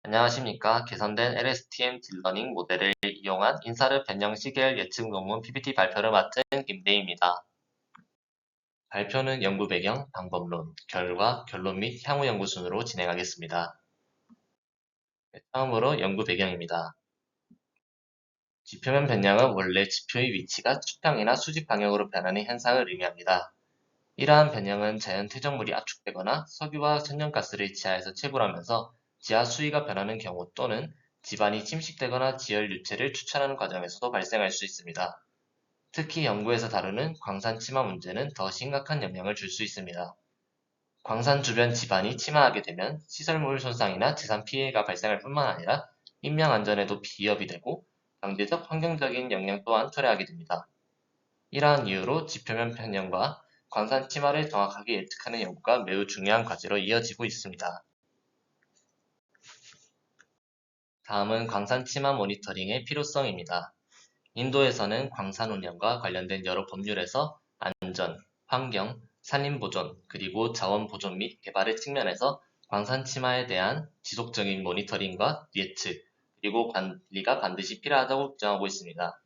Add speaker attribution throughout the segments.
Speaker 1: 안녕하십니까. 개선된 LSTM 딥러닝 모델을 이용한 인사르 변형 시계열 예측 논문 PPT 발표를 맡은 김대희입니다. 발표는 연구 배경, 방법론, 결과, 결론 및 향후 연구 순으로 진행하겠습니다. 처음으로 연구 배경입니다. 지표면 변형은 원래 지표의 위치가 수평이나 수직 방향으로 변하는 현상을 의미합니다. 이러한 변형은 자연 퇴적물이 압축되거나 석유와 천연가스를 지하에서 채굴하면서 지하 수위가 변하는 경우 또는 지반이 침식되거나 지열 유체를 추출하는 과정에서도 발생할 수 있습니다. 특히 연구에서 다루는 광산 침하 문제는 더 심각한 영향을 줄 수 있습니다. 광산 주변 지반이 침하하게 되면 시설물 손상이나 재산 피해가 발생할 뿐만 아니라 인명 안전에도 위협이 되고 경제적, 환경적인 영향 또한 초래하게 됩니다. 이러한 이유로 지표면 변형과 광산 침하를 정확하게 예측하는 연구가 매우 중요한 과제로 이어지고 있습니다. 다음은 광산 침하 모니터링의 필요성입니다. 인도에서는 광산 운영과 관련된 여러 법률에서 안전, 환경, 산림 보존, 그리고 자원 보존 및 개발의 측면에서 광산 침하에 대한 지속적인 모니터링과 예측, 그리고 관리가 반드시 필요하다고 주장하고 있습니다.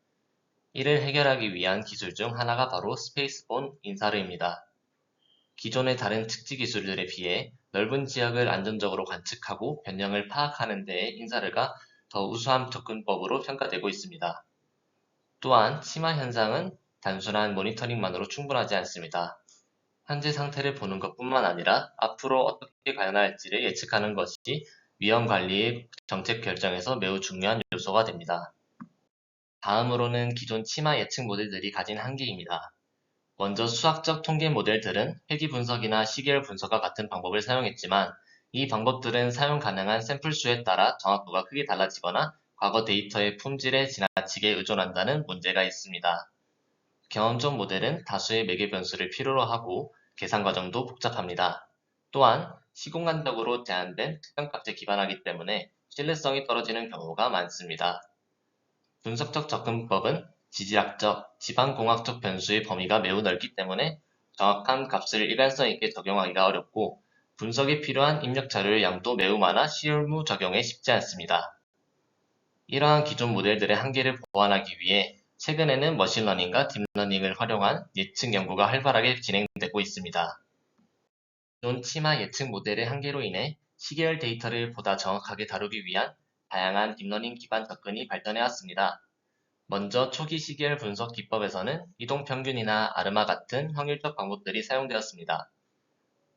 Speaker 1: 이를 해결하기 위한 기술 중 하나가 바로 스페이스본 인사르입니다. 기존의 다른 측지 기술들에 비해 넓은 지역을 안전적으로 관측하고 변형을 파악하는 데에 인사르가 더 우수한 접근법으로 평가되고 있습니다. 또한 침하 현상은 단순한 모니터링만으로 충분하지 않습니다. 현재 상태를 보는 것뿐만 아니라 앞으로 어떻게 변할지를 예측하는 것이 위험 관리의 정책 결정에서 매우 중요한 요소가 됩니다. 다음으로는 기존 침하 예측 모델들이 가진 한계입니다. 먼저 수학적 통계 모델들은 회귀 분석이나 시계열 분석과 같은 방법을 사용했지만 이 방법들은 사용 가능한 샘플 수에 따라 정확도가 크게 달라지거나 과거 데이터의 품질에 지나치게 의존한다는 문제가 있습니다. 경험적 모델은 다수의 매개 변수를 필요로 하고 계산 과정도 복잡합니다. 또한 시공간적으로 제한된 특정 값에 기반하기 때문에 신뢰성이 떨어지는 경우가 많습니다. 분석적 접근법은 지질학적, 지방공학적 변수의 범위가 매우 넓기 때문에 정확한 값을 일관성 있게 적용하기가 어렵고 분석에 필요한 입력 자료의 양도 매우 많아 실무 적용에 쉽지 않습니다. 이러한 기존 모델들의 한계를 보완하기 위해 최근에는 머신러닝과 딥러닝을 활용한 예측 연구가 활발하게 진행되고 있습니다. 기존 침하 예측 모델의 한계로 인해 시계열 데이터를 보다 정확하게 다루기 위한 다양한 딥러닝 기반 접근이 발전해 왔습니다. 먼저 초기 시계열 분석 기법에서는 이동평균이나 아르마 같은 확률적 방법들이 사용되었습니다.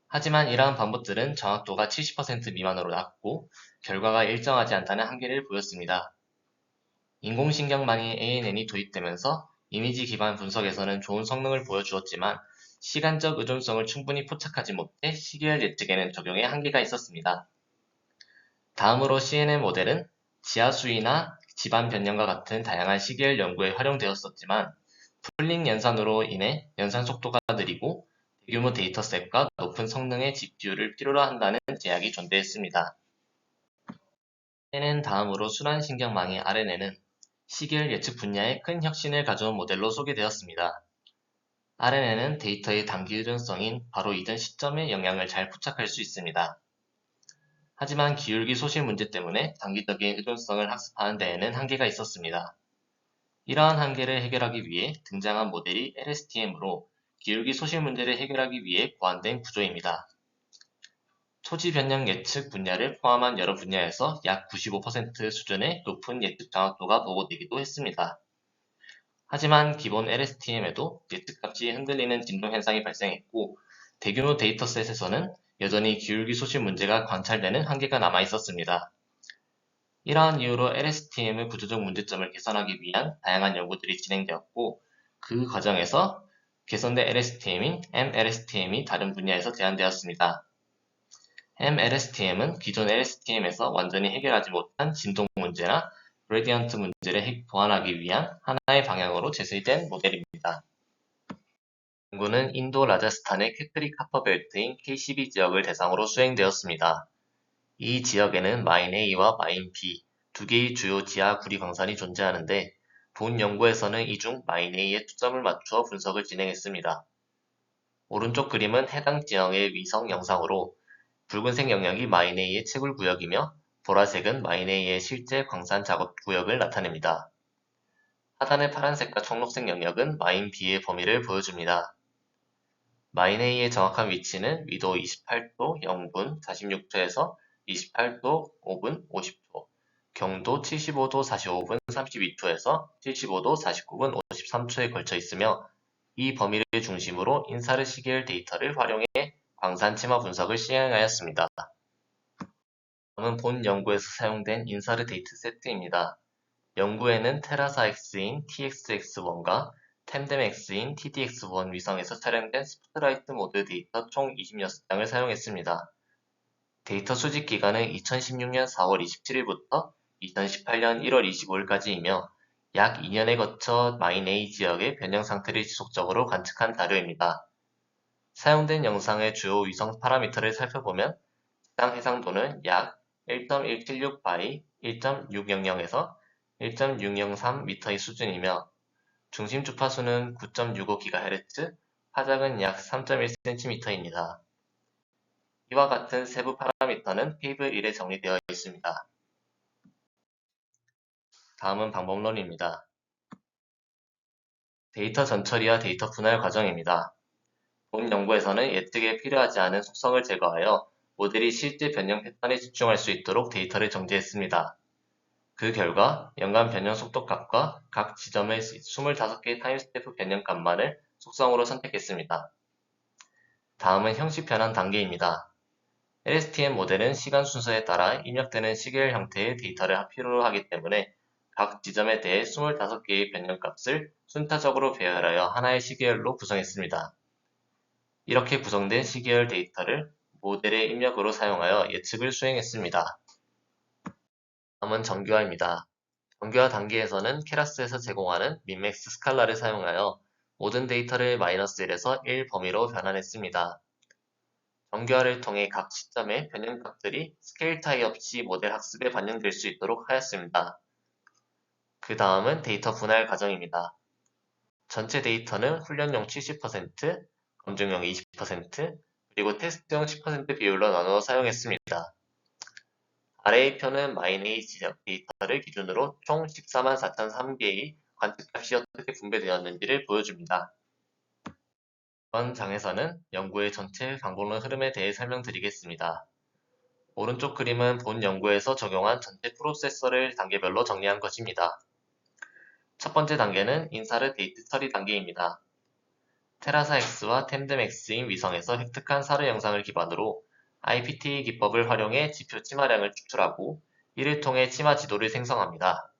Speaker 1: 하지만 이러한 방법들은 정확도가 70% 미만으로 낮고 결과가 일정하지 않다는 한계를 보였습니다. 인공신경망의 ANN이 도입되면서 이미지 기반 분석에서는 좋은 성능을 보여주었지만 시간적 의존성을 충분히 포착하지 못해 시계열 예측에는 적용에 한계가 있었습니다. 다음으로 CNN 모델은 지하수위나 지반 변형과 같은 다양한 시계열 연구에 활용되었었지만 풀링 연산으로 인해 연산 속도가 느리고 대규모 데이터셋과 높은 성능의 GPU를 필요로 한다는 제약이 존재했습니다. CNN 다음으로 순환신경망의 RNN은 시계열 예측 분야에 큰 혁신을 가져온 모델로 소개되었습니다. RNN은 데이터의 단기 의존성인 바로 이전 시점의 영향을 잘 포착할 수 있습니다. 하지만 기울기 소실 문제 때문에 단기적인 의존성을 학습하는 데에는 한계가 있었습니다. 이러한 한계를 해결하기 위해 등장한 모델이 LSTM으로 기울기 소실 문제를 해결하기 위해 고안된 구조입니다. 초지 변형 예측 분야를 포함한 여러 분야에서 약 95% 수준의 높은 예측 정확도가 보고되기도 했습니다. 하지만 기본 LSTM에도 예측값이 흔들리는 진동 현상이 발생했고 대규모 데이터셋에서는 여전히 기울기 소실 문제가 관찰되는 한계가 남아 있었습니다. 이러한 이유로 LSTM의 구조적 문제점을 개선하기 위한 다양한 연구들이 진행되었고 그 과정에서 개선된 LSTM인 MLSTM이 다른 분야에서 제안되었습니다. MLSTM은 기존 LSTM에서 완전히 해결하지 못한 진동 문제나 그레디언트 문제를 보완하기 위한 하나의 방향으로 제시된 모델입니다. 연구는 인도 라자스탄의 쾌크리 카퍼벨트인 K12 지역을 대상으로 수행되었습니다. 이 지역에는 마인 A와 마인 B 두 개의 주요 지하 구리 광산이 존재하는데 본 연구에서는 이 중 마인 A에 초점을 맞추어 분석을 진행했습니다. 오른쪽 그림은 해당 지형의 위성 영상으로 붉은색 영역이 마인 A의 채굴 구역이며 보라색은 마인A의 실제 광산 작업 구역을 나타냅니다. 하단의 파란색과 청록색 영역은 마인 B의 범위를 보여줍니다. 마인 A의 정확한 위치는 위도 28도 0분 46초에서 28도 5분 50초, 경도 75도 45분 32초에서 75도 49분 53초에 걸쳐 있으며 이 범위를 중심으로 인사르 시계열 데이터를 활용해 광산 침하 분석을 시행하였습니다. 다음은 본 연구에서 사용된 인사르 데이터 세트입니다. 연구에는 테라사 X인 TXX1과 템뎀 X인 TDX1 위성에서 촬영된 스포트라이트 모드 데이터 총 26장을 사용했습니다. 데이터 수집 기간은 2016년 4월 27일부터 2018년 1월 25일까지이며 약 2년에 거쳐 마인 A 지역의 변형 상태를 지속적으로 관측한 자료입니다. 사용된 영상의 주요 위성 파라미터를 살펴보면 시장 해상도는 약 1.176 바이 1.600에서 1.603m의 수준이며 중심 주파수는 9.65GHz, 파장은 약 3.1cm입니다. 이와 같은 세부 파라미터는 테이블 1에 정리되어 있습니다. 다음은 방법론입니다. 데이터 전처리와 데이터 분할 과정입니다. 본 연구에서는 예측에 필요하지 않은 속성을 제거하여 모델이 실제 변형 패턴에 집중할 수 있도록 데이터를 정제했습니다. 그 결과 연간 변형 속도값과 각 지점의 25개의 타임스텝 변형값만을 속성으로 선택했습니다. 다음은 형식 변환 단계입니다. LSTM 모델은 시간 순서에 따라 입력되는 시계열 형태의 데이터를 필요로 하기 때문에 각 지점에 대해 25개의 변형값을 순차적으로 배열하여 하나의 시계열로 구성했습니다. 이렇게 구성된 시계열 데이터를 모델의 입력으로 사용하여 예측을 수행했습니다. 다음은 정교화입니다. 정교화 단계에서는 케라스에서 제공하는 민맥스 스칼라를 사용하여 모든 데이터를 -1에서 1 범위로 변환했습니다. 정교화를 통해 각 시점의 변형값들이 스케일 차이 없이 모델 학습에 반영될 수 있도록 하였습니다. 그 다음은 데이터 분할 과정입니다. 전체 데이터는 훈련용 70%, 검증용 20%, 그리고 테스트용 10% 비율로 나누어 사용했습니다. 아래의 표는 마인A 지역 데이터를 기준으로 총 144,003개의 관측값이 어떻게 분배되었는지를 보여줍니다. 이번 장에서는 연구의 전체 방법론 흐름에 대해 설명드리겠습니다. 오른쪽 그림은 본 연구에서 적용한 전체 프로세서를 단계별로 정리한 것입니다. 첫 번째 단계는 인사르 데이트 처리 단계입니다. 테라사 X와 템뎀 X인 위성에서 획득한 사르 영상을 기반으로 IPTA 기법을 활용해 지표 치마량을 추출하고 이를 통해 치마 지도를 생성합니다.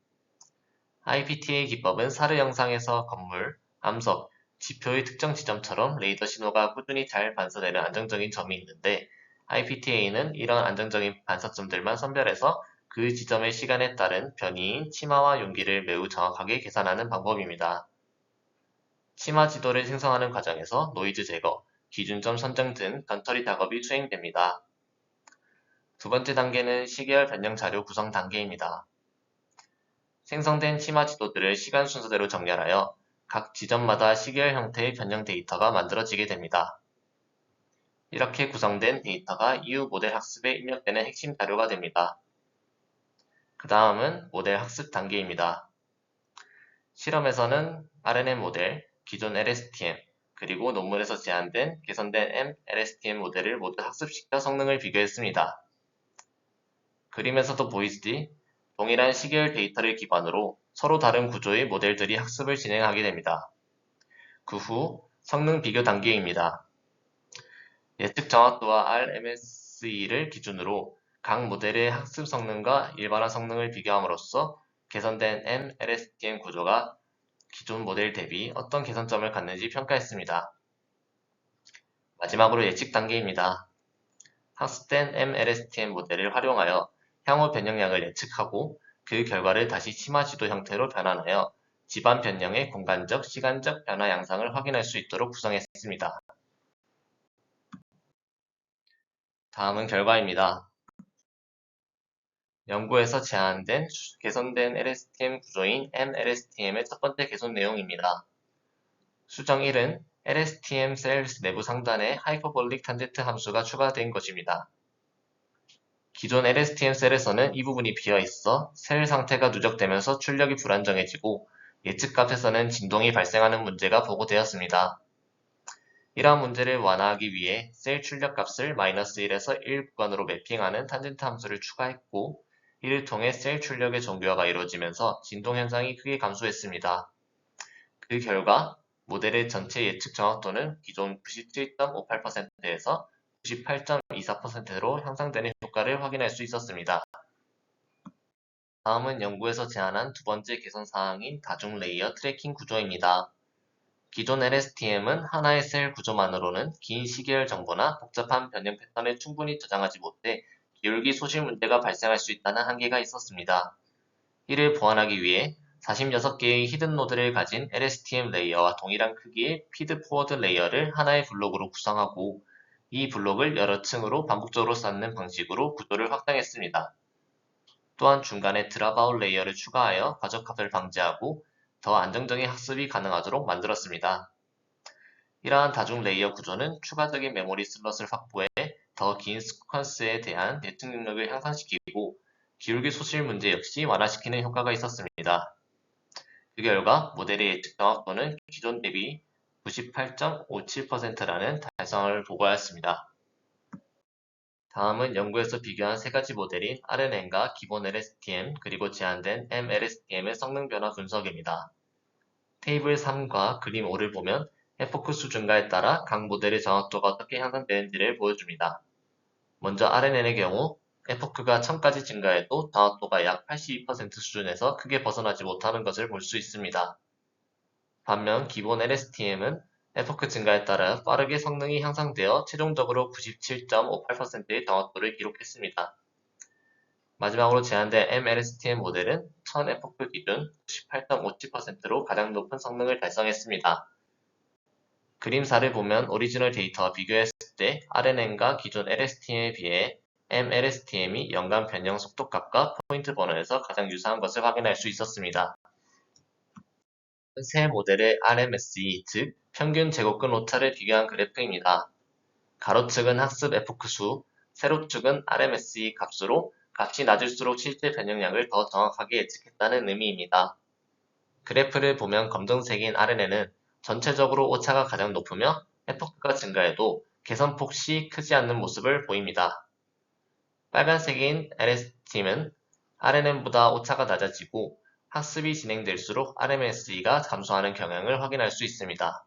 Speaker 1: IPTA 기법은 사르 영상에서 건물, 암석, 지표의 특정 지점처럼 레이더 신호가 꾸준히 잘 반사되는 안정적인 점이 있는데 IPTA는 이런 안정적인 반사점들만 선별해서 그 지점의 시간에 따른 변이인 치마와 용기를 매우 정확하게 계산하는 방법입니다. 치마 지도를 생성하는 과정에서 노이즈 제거, 기준점 선정 등 전처리 작업이 수행됩니다. 두 번째 단계는 시계열 변형 자료 구성 단계입니다. 생성된 치마 지도들을 시간 순서대로 정렬하여 각 지점마다 시계열 형태의 변형 데이터가 만들어지게 됩니다. 이렇게 구성된 데이터가 이후 모델 학습에 입력되는 핵심 자료가 됩니다. 그 다음은 모델 학습 단계입니다. 실험에서는 RNN 모델, 기존 LSTM, 그리고 논문에서 제안된 개선된 MLSTM 모델을 모두 학습시켜 성능을 비교했습니다. 그림에서도 보이시듯이 동일한 시계열 데이터를 기반으로 서로 다른 구조의 모델들이 학습을 진행하게 됩니다. 그 후 성능 비교 단계입니다. 예측 정확도와 RMSE를 기준으로 각 모델의 학습 성능과 일반화 성능을 비교함으로써 개선된 MLSTM 구조가 기존 모델 대비 어떤 개선점을 갖는지 평가했습니다. 마지막으로 예측 단계입니다. 학습된 MLSTM 모델을 활용하여 향후 변형량을 예측하고 그 결과를 다시 치마 지도 형태로 변환하여 집안 변형의 공간적, 시간적 변화 양상을 확인할 수 있도록 구성했습니다. 다음은 결과입니다. 연구에서 제안된 개선된 LSTM 구조인 MLSTM의 첫 번째 개선 내용입니다. 수정 1은 LSTM 셀 내부 상단에 하이퍼볼릭 탄젠트 함수가 추가된 것입니다. 기존 LSTM 셀에서는 이 부분이 비어있어 셀 상태가 누적되면서 출력이 불안정해지고 예측값에서는 진동이 발생하는 문제가 보고되었습니다. 이러한 문제를 완화하기 위해 셀 출력값을 -1에서 1 구간으로 매핑하는 탄젠트 함수를 추가했고, 이를 통해 셀 출력의 정교화가 이루어지면서 진동 현상이 크게 감소했습니다. 그 결과 모델의 전체 예측 정확도는 기존 97.58%에서 98.24%로 향상되는 효과를 확인할 수 있었습니다. 다음은 연구에서 제안한 두 번째 개선 사항인 다중 레이어 트래킹 구조입니다. 기존 LSTM은 하나의 셀 구조만으로는 긴 시계열 정보나 복잡한 변형 패턴을 충분히 저장하지 못해 기울기 소실 문제가 발생할 수 있다는 한계가 있었습니다. 이를 보완하기 위해 46개의 히든 노드를 가진 LSTM 레이어와 동일한 크기의 피드 포워드 레이어를 하나의 블록으로 구성하고, 이 블록을 여러 층으로 반복적으로 쌓는 방식으로 구조를 확장했습니다. 또한 중간에 드랍아웃 레이어를 추가하여 과적합을 방지하고 더 안정적인 학습이 가능하도록 만들었습니다. 이러한 다중 레이어 구조는 추가적인 메모리 슬롯을 확보해 더 긴 시퀀스에 대한 예측 능력을 향상시키고 기울기 소실 문제 역시 완화시키는 효과가 있었습니다. 그 결과 모델의 예측 정확도는 기존 대비 98.57%라는 달성을 보고하였습니다. 다음은 연구에서 비교한 세 가지 모델인 RNN과 기본 LSTM 그리고 제한된 MLSTM의 성능 변화 분석입니다. 테이블 3과 그림 5를 보면 에포크 증가에 따라 각 모델의 정확도가 어떻게 향상되는지를 보여줍니다. 먼저 RNN의 경우 에포크가 1000까지 증가해도 정확도가 약 82% 수준에서 크게 벗어나지 못하는 것을 볼 수 있습니다. 반면 기본 LSTM은 에포크 증가에 따라 빠르게 성능이 향상되어 최종적으로 97.58%의 정확도를 기록했습니다. 마지막으로 제한된 MLSTM 모델은 1000 에포크 기준 98.57%로 가장 높은 성능을 달성했습니다. 그림 4를 보면 오리지널 데이터와 비교했을 때 RNN과 기존 LSTM에 비해 MLSTM이 연간 변형 속도값과 포인트 번호에서 가장 유사한 것을 확인할 수 있었습니다. 세 모델의 RMSE, 즉 평균 제곱근 오차를 비교한 그래프입니다. 가로축은 학습 에포크 수, 세로축은 RMSE 값으로 값이 낮을수록 실제 변형량을 더 정확하게 예측했다는 의미입니다. 그래프를 보면 검정색인 RNN은 전체적으로 오차가 가장 높으며 에포크가 증가해도 개선폭이 크지 않는 모습을 보입니다. 빨간색인 LSTM은 RNN보다 오차가 낮아지고 학습이 진행될수록 RMSE가 감소하는 경향을 확인할 수 있습니다.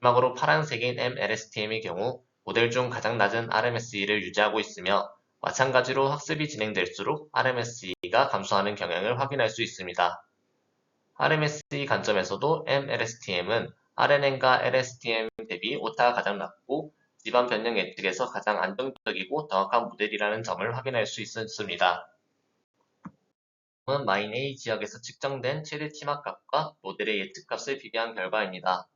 Speaker 1: 마지막으로 파란색인 MLSTM의 경우 모델 중 가장 낮은 RMSE를 유지하고 있으며 마찬가지로 학습이 진행될수록 RMSE가 감소하는 경향을 확인할 수 있습니다. RMSE 관점에서도 MLSTM은 RNN과 LSTM 대비 오차가 가장 낮고 집안 변형 예측에서 가장 안정적이고 정확한 모델이라는 점을 확인할 수 있었습니다. 다음은 마인 A 지역에서 측정된 최대 치마값과 모델의 예측값을 비교한 결과입니다.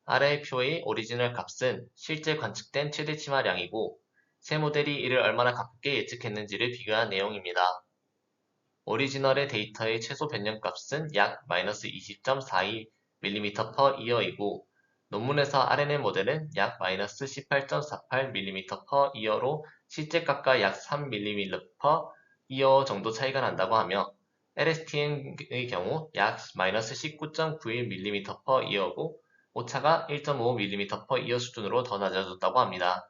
Speaker 1: 아래 표의 오리지널 값은 실제 관측된 최대 치마량이고 세 모델이 이를 얼마나 가깝게 예측했는지를 비교한 내용입니다. 오리지널의 데이터의 최소 변형값은 약 -20.42mm/Y이고 논문에서 RNN 모델은 약 -18.48mm/Y로 실제 값과 약 3mm/Y 정도 차이가 난다고 하며 LSTM의 경우 약 -19.91mm/Y고 오차가 1.5mm/Y 수준으로 더 낮아졌다고 합니다.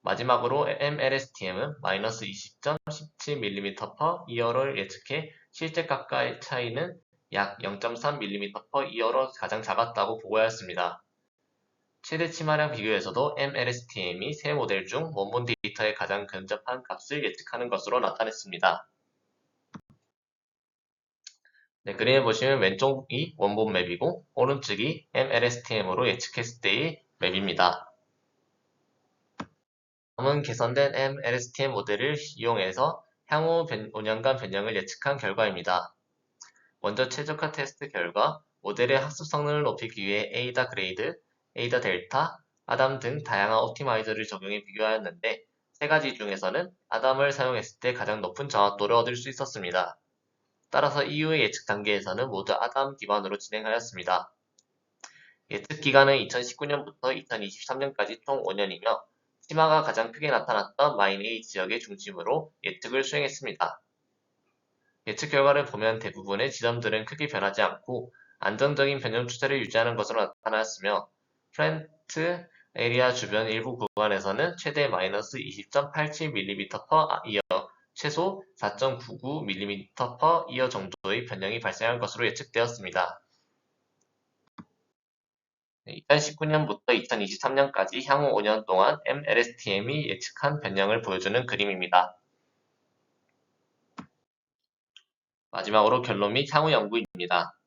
Speaker 1: 마지막으로 MLSTM은 -20.17mm/Y를 예측해 실제 값과의 차이는 약 0.3mm/Y로 가장 작았다고 보고하였습니다. 최대 치마량 비교에서도 MLSTM이 세 모델 중 원본 데이터에 가장 근접한 값을 예측하는 것으로 나타냈습니다. 그림을 보시면 왼쪽이 원본 맵이고 오른쪽이 MLSTM으로 예측했을 때의 맵입니다. 다음은 개선된 MLSTM 모델을 이용해서 향후 5년간 변형을 예측한 결과입니다. 먼저 최적화 테스트 결과 모델의 학습 성능을 높이기 위해 에이다 그레이드, 에이다 델타, 아담 등 다양한 옵티마이저를 적용해 비교하였는데 세 가지 중에서는 아담을 사용했을 때 가장 높은 정확도를 얻을 수 있었습니다. 따라서 이후의 예측 단계에서는 모두 아담 기반으로 진행하였습니다. 예측 기간은 2019년부터 2023년까지 총 5년이며 치마가 가장 크게 나타났던 마인 A 지역의 중심으로 예측을 수행했습니다. 예측 결과를 보면 대부분의 지점들은 크게 변하지 않고 안정적인 변형 추세를 유지하는 것으로 나타났으며 프렌트 에리아 주변 일부 구간에서는 최대 마이너스 20.87mm/이어 최소 4.99mm/이어 정도의 변형이 발생할 것으로 예측되었습니다. 2019년부터 2023년까지 향후 5년 동안 MLSTM이 예측한 변형을 보여주는 그림입니다. 마지막으로 결론 및 향후 연구입니다.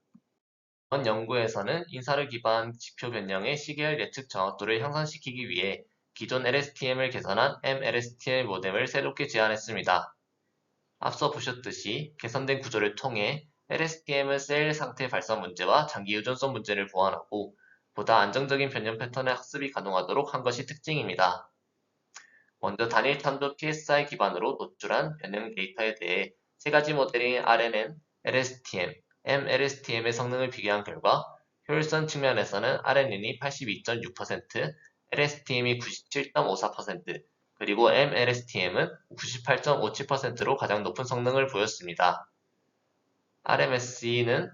Speaker 1: 이번 연구에서는 인사를 기반한 지표 변형의 시계열 예측 정확도를 향상시키기 위해 기존 LSTM을 개선한 MLSTM 모뎀을 새롭게 제안했습니다. 앞서 보셨듯이 개선된 구조를 통해 LSTM은 셀 상태 발사 문제와 장기 의존성 문제를 보완하고 보다 안정적인 변형 패턴의 학습이 가능하도록 한 것이 특징입니다. 먼저 단일 탄도 PSI 기반으로 노출한 변형 데이터에 대해 세 가지 모델인 RNN, LSTM, MLSTM의 성능을 비교한 결과 효율성 측면에서는 RNN이 82.6%, LSTM이 97.54%, 그리고 MLSTM은 98.57%로 가장 높은 성능을 보였습니다. RNN은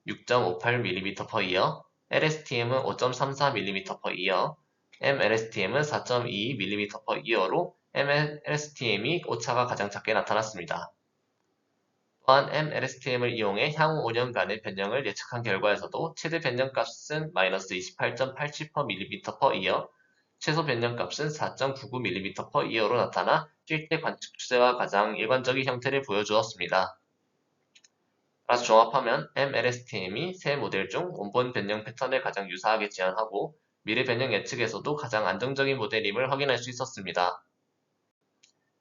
Speaker 1: 6.58mm/이어, LSTM은 5.34mm/이어, MLSTM은 4.22mm/이어로 MLSTM이 오차가 가장 작게 나타났습니다. 또한 MLSTM을 이용해 향후 5년간의 변형을 예측한 결과에서도 최대 변형값은 마이너스 28.87mm/이어, 최소 변형값은 4.99mm/이어로 나타나 실제 관측 추세와 가장 일관적인 형태를 보여주었습니다. 따라서 종합하면 MLSTM이 세 모델 중 원본 변형 패턴을 가장 유사하게 지향하고 미래 변형 예측에서도 가장 안정적인 모델임을 확인할 수 있었습니다.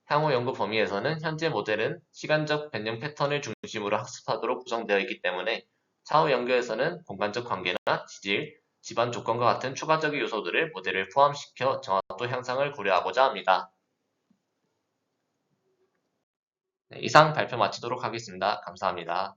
Speaker 1: 향후 연구 범위에서는 현재 모델은 시간적 변형 패턴을 중심으로 학습하도록 구성되어 있기 때문에 차후 연구에서는 공간적 관계나 지질, 집안 조건과 같은 추가적인 요소들을 모델에 포함시켜 정확도 향상을 고려하고자 합니다. 이상 발표 마치도록 하겠습니다. 감사합니다.